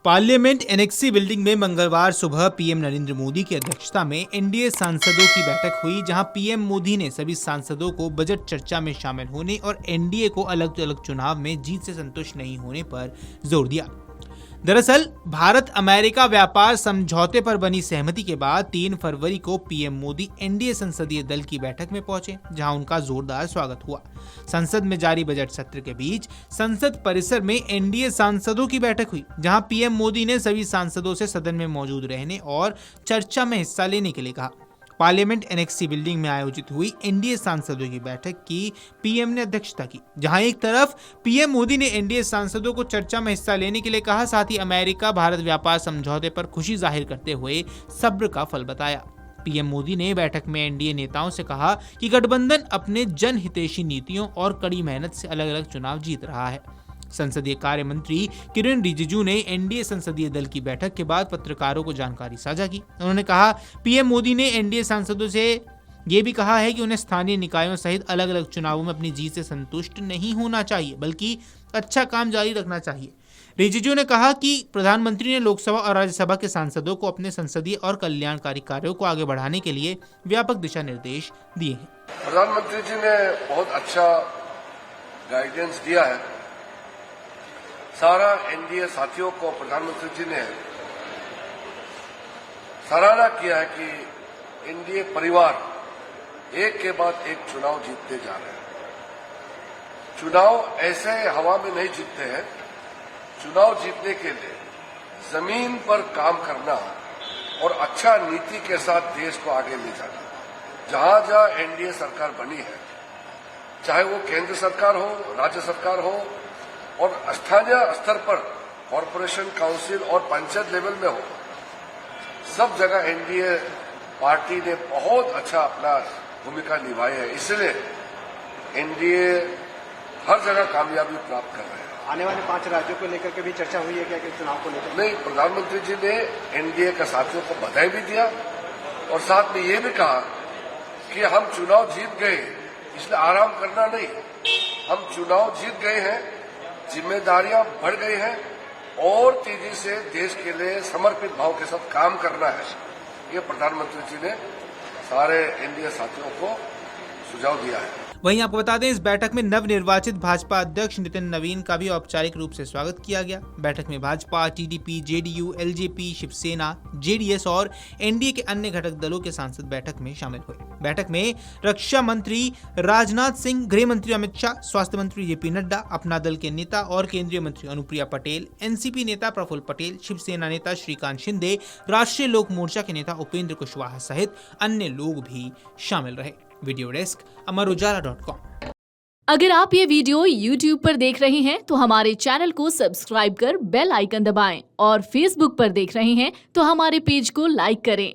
Parliament annexe building में मंगलवार सुबह पीएम नरेंद्र मोदी की अध्यक्षता में एनडीए सांसदों की बैठक हुई, जहां पीएम मोदी ने सभी सांसदों को बजट चर्चा में शामिल होने और एनडीए को अलग अलग चुनाव में जीत से संतुष्ट नहीं होने पर जोर दिया। दरअसल भारत अमेरिका व्यापार समझौते पर बनी सहमति के बाद 3 फरवरी को पीएम मोदी एनडीए संसदीय दल की बैठक में पहुंचे, जहां उनका जोरदार स्वागत हुआ। संसद में जारी बजट सत्र के बीच संसद परिसर में एनडीए सांसदों की बैठक हुई, जहां पीएम मोदी ने सभी सांसदों से सदन में मौजूद रहने और चर्चा में हिस्सा लेने के लिए कहा। पार्लियामेंट एनेक्सी बिल्डिंग में आयोजित हुई एनडीए सांसदों की बैठक की पीएम ने अध्यक्षता की, जहां एक तरफ पीएम मोदी ने एनडीए सांसदों को चर्चा में हिस्सा लेने के लिए कहा, साथ ही अमेरिका भारत व्यापार समझौते पर खुशी जाहिर करते हुए सब्र का फल बताया। पीएम मोदी ने बैठक में एनडीए नेताओं से कहा कि गठबंधन अपने जनहितैषी नीतियों और कड़ी मेहनत से अलग अलग चुनाव जीत रहा है। संसदीय कार्य मंत्री किरेन रिजिजू ने एनडीए संसदीय दल की बैठक के बाद पत्रकारों को जानकारी साझा की। उन्होंने कहा, पीएम मोदी ने एनडीए सांसदों से ये भी कहा है कि उन्हें स्थानीय निकायों सहित अलग अलग चुनावों में अपनी जीत से संतुष्ट नहीं होना चाहिए, बल्कि अच्छा काम जारी रखना चाहिए। रिजिजू ने कहा कि प्रधानमंत्री ने लोकसभा और राज्यसभा के सांसदों को अपने संसदीय और कल्याणकारी कार्यों को आगे बढ़ाने के लिए व्यापक दिशा निर्देश दिए हैं। प्रधानमंत्री जी ने बहुत अच्छा गाइडेंस दिया है। सारा एनडीए साथियों को प्रधानमंत्री जी ने सराहना किया है कि एनडीए परिवार एक के बाद एक चुनाव जीतते जा रहे हैं। चुनाव ऐसे हवा में नहीं जीतते हैं। चुनाव जीतने के लिए जमीन पर काम करना और अच्छा नीति के साथ देश को आगे ले जाना। जहां जहां एनडीए सरकार बनी है, चाहे वो केंद्र सरकार हो, राज्य सरकार हो और स्थानीय स्तर पर कॉरपोरेशन काउंसिल और पंचायत लेवल में हो, सब जगह एनडीए पार्टी ने बहुत अच्छा अपना भूमिका निभाई है। इसलिए एनडीए हर जगह कामयाबी प्राप्त कर रहे हैं। आने वाले 5 राज्यों को लेकर के भी चर्चा हुई है क्या कि चुनाव को लेकर? नहीं, प्रधानमंत्री जी ने एनडीए के साथियों को बधाई भी दिया और साथ में ये भी कहा कि हम चुनाव जीत गए, इसलिए आराम करना नहीं। हम चुनाव जीत गए हैं, जिम्मेदारियां बढ़ गई हैं और तेजी से देश के लिए समर्पित भाव के साथ काम करना है। ये प्रधानमंत्री जी ने सारे एनडीए साथियों को सुझाव दिया है। वहीं आपको बता दें, इस बैठक में नवनिर्वाचित भाजपा अध्यक्ष नितिन नवीन का भी औपचारिक रूप से स्वागत किया गया। बैठक में Bhajpa, TDP, JDU, LJP, Shivsena, JDS और एनडीए के अन्य घटक दलों के सांसद बैठक में शामिल हुए। बैठक में रक्षा मंत्री राजनाथ सिंह, गृह मंत्री अमित शाह, स्वास्थ्य मंत्री जेपी नड्डा, अपना दल के नेता और केंद्रीय मंत्री अनुप्रिया पटेल, एनसीपी नेता प्रफुल्ल पटेल, शिवसेना नेता श्रीकांत शिंदे, राष्ट्रीय लोक मोर्चा के नेता उपेंद्र कुशवाहा सहित अन्य लोग भी शामिल रहे। वीडियो डेस्क अमरउजाला.com। अगर आप ये वीडियो YouTube पर देख रहे हैं तो हमारे चैनल को सब्सक्राइब कर बेल आइकन दबाएं और Facebook पर देख रहे हैं तो हमारे पेज को लाइक करें।